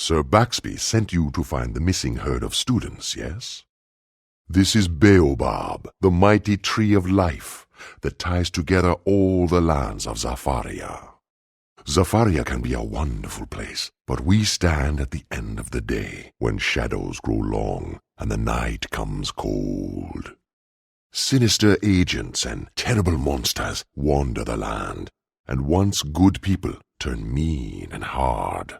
Sir Baxby sent you to find the missing herd of students, yes? This is Baobab, the mighty tree of life that ties together all the lands of Zafaria. Zafaria can be a wonderful place, but we stand at the end of the day, when shadows grow long and the night comes cold. Sinister agents and terrible monsters wander the land, and once good people turn mean and hard.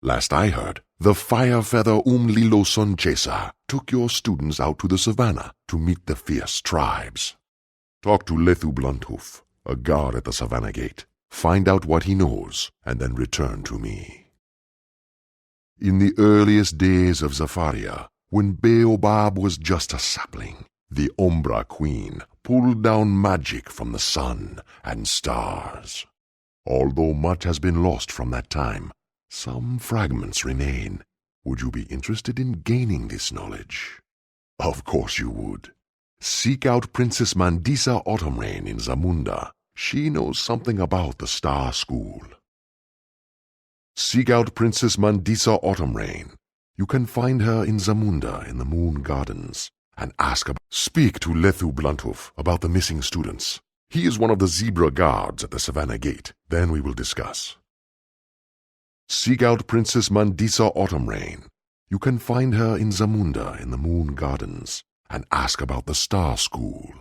Last I heard, the Firefeather Lilo Sunchaser took your students out to the savannah to meet the fierce tribes. Talk to Lethu Bluntoof, a guard at the savannah gate. Find out what he knows, and then return to me. In the earliest days of Zafaria, when Baobab was just a sapling, the Umbra Queen pulled down magic from the sun and stars. Although much has been lost from that time, some fragments remain. Would you be interested in gaining this knowledge? Of course you would. Seek out Princess Mandisa Autumnrain in Zamunda. She knows something about the Star School. Seek out Princess Mandisa Autumnrain. You can find her in Zamunda in the Moon Gardens, and speak to Lethu Bluntoof about the missing students. He is one of the zebra guards at the Savannah Gate. Then we will discuss. Seek out Princess Mandisa Autumnrain. You can find her in Zamunda in the Moon Gardens, and ask about the Star School.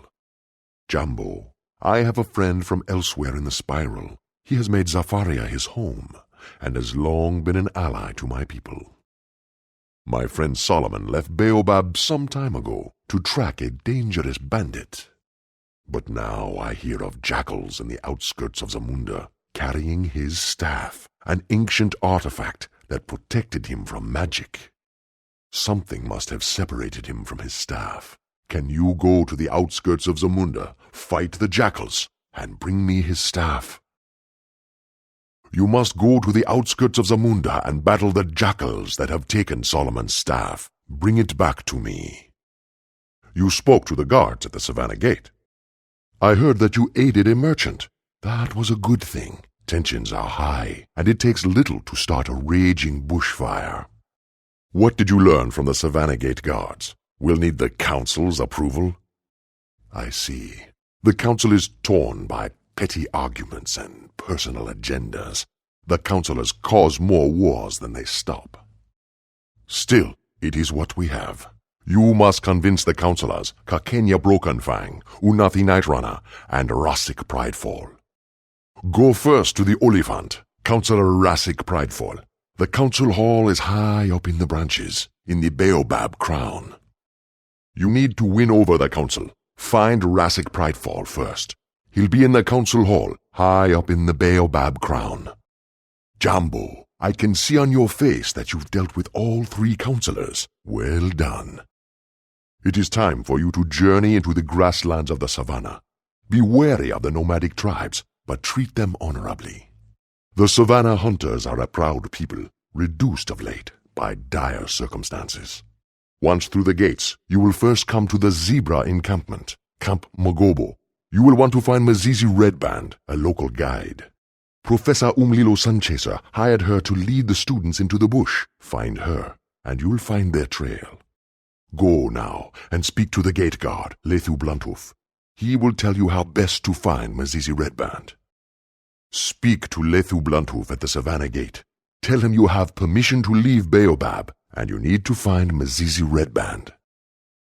Jambo, I have a friend from elsewhere in the spiral. He has made Zafaria his home, and has long been an ally to my people. My friend Solomon left Baobab some time ago to track a dangerous bandit. But now I hear of jackals in the outskirts of Zamunda, carrying his staff, an ancient artifact that protected him from magic. Something must have separated him from his staff. Can you go to the outskirts of Zamunda, fight the jackals, and bring me his staff? You must go to the outskirts of Zamunda and battle the jackals that have taken Solomon's staff. Bring it back to me. You spoke to the guards at the Savannah Gate. I heard that you aided a merchant. That was a good thing. Tensions are high, and it takes little to start a raging bushfire. What did you learn from the Savannah Gate guards? We'll need the council's approval. I see. The council is torn by petty arguments and personal agendas. The councilors cause more wars than they stop. Still, it is what we have. You must convince the councilors, Kakenya Brokenfang, Unathi Nightrunner, and Rassik Pridefall. Go first to the Oliphant, Councilor Rassik Pridefall. The council hall is high up in the branches, in the Baobab Crown. You need to win over the council. Find Rassik Pridefall first. He'll be in the council hall, high up in the Baobab Crown. Jambo, I can see on your face that you've dealt with all three councilors. Well done. It is time for you to journey into the grasslands of the savannah. Be wary of the nomadic tribes, but treat them honorably. The savannah hunters are a proud people, reduced of late by dire circumstances. Once through the gates, you will first come to the zebra encampment, Camp Mogobo. You will want to find Mazizi Redband, a local guide. Professor Lilo Sunchaser hired her to lead the students into the bush. Find her, and you'll find their trail. Go now and speak to the gate guard, Lethu Bluntoof. He will tell you how best to find Mazizi Redband. Speak to Lethu Bluntoof at the Savannah Gate. Tell him you have permission to leave Baobab, and you need to find Mazizi Redband.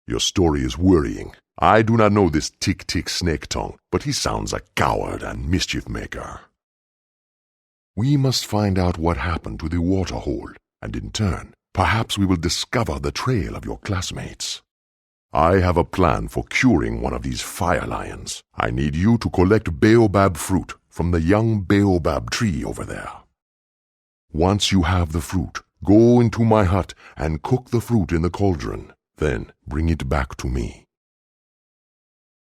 Your story is worrying. I do not know this Tick-Tick Snake Tongue, but he sounds a coward and mischief maker. We must find out what happened to the water hole, and in turn, perhaps we will discover the trail of your classmates. I have a plan for curing one of these fire lions. I need you to collect baobab fruit from the young baobab tree over there. Once you have the fruit, go into my hut and cook the fruit in the cauldron. Then bring it back to me.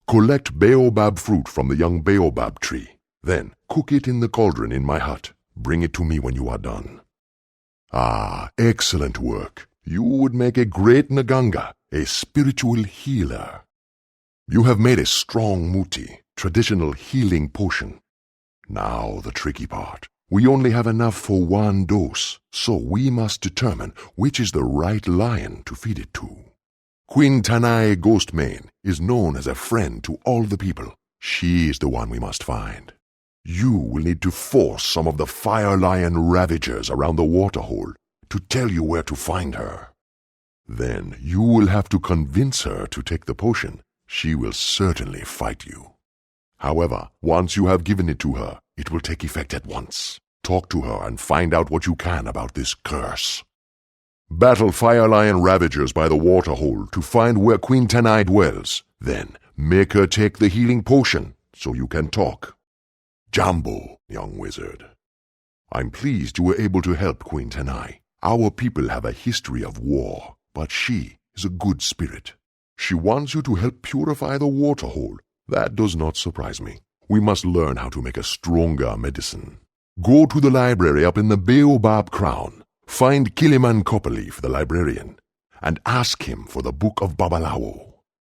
Collect baobab fruit from the young baobab tree. Then cook it in the cauldron in my hut. Bring it to me when you are done. Ah, excellent work. You would make a great Nganga, a spiritual healer. You have made a strong muti, traditional healing potion. Now the tricky part. We only have enough for one dose, so we must determine which is the right lion to feed it to. Queen Tanai Ghostmane is known as a friend to all the people. She is the one we must find. You will need to force some of the fire lion ravagers around the waterhole to tell you where to find her. Then you will have to convince her to take the potion. She will certainly fight you. However, once you have given it to her, it will take effect at once. Talk to her and find out what you can about this curse. Battle fire lion ravagers by the waterhole to find where Queen Tanai dwells. Then make her take the healing potion so you can talk. Jambo, young wizard. I'm pleased you were able to help Queen Tanai. Our people have a history of war, but she is a good spirit. She wants you to help purify the waterhole. That does not surprise me. We must learn how to make a stronger medicine. Go to the library up in the Baobab Crown. Find Kiliman Copperleaf, the librarian, and ask him for the Book of Babalawo.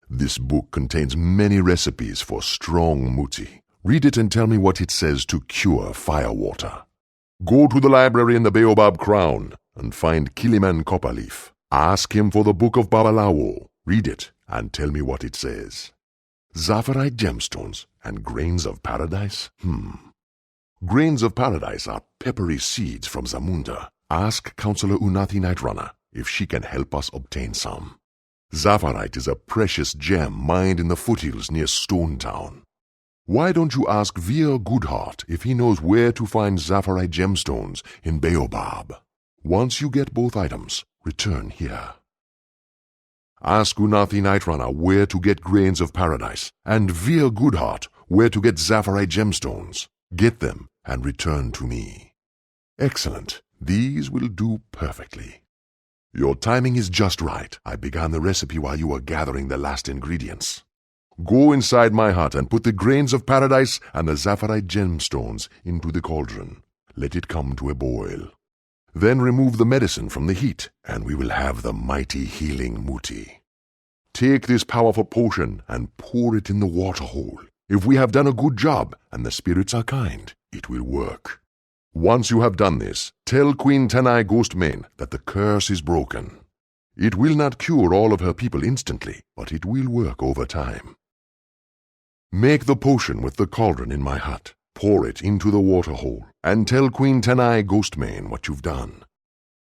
This book contains many recipes for strong muti. Read it and tell me what it says to cure firewater. Go to the library in the Baobab Crown and find Kiliman Copperleaf. Ask him for the Book of Babalawo. Read it and tell me what it says. Zafarite gemstones and grains of paradise? Grains of paradise are peppery seeds from Zamunda. Ask Counselor Unathi Nightrunner if she can help us obtain some. Zafarite is a precious gem mined in the foothills near Stone Town. Why don't you ask Veer Goodheart if he knows where to find Zafarite gemstones in Baobab? Once you get both items, return here. Ask Unathi Nightrunner where to get grains of paradise, and Veer Goodheart where to get Zafarite gemstones. Get them and return to me. Excellent. These will do perfectly. Your timing is just right. I began the recipe while you were gathering the last ingredients. Go inside my hut and put the grains of paradise and the Zafarite gemstones into the cauldron. Let it come to a boil. Then remove the medicine from the heat, and we will have the mighty healing muti. Take this powerful potion and pour it in the waterhole. If we have done a good job and the spirits are kind, it will work. Once you have done this, tell Queen Tanai Ghostmane that the curse is broken. It will not cure all of her people instantly, but it will work over time. Make the potion with the cauldron in my hut. Pour it into the waterhole, and tell Queen Tanai Ghostmane what you've done.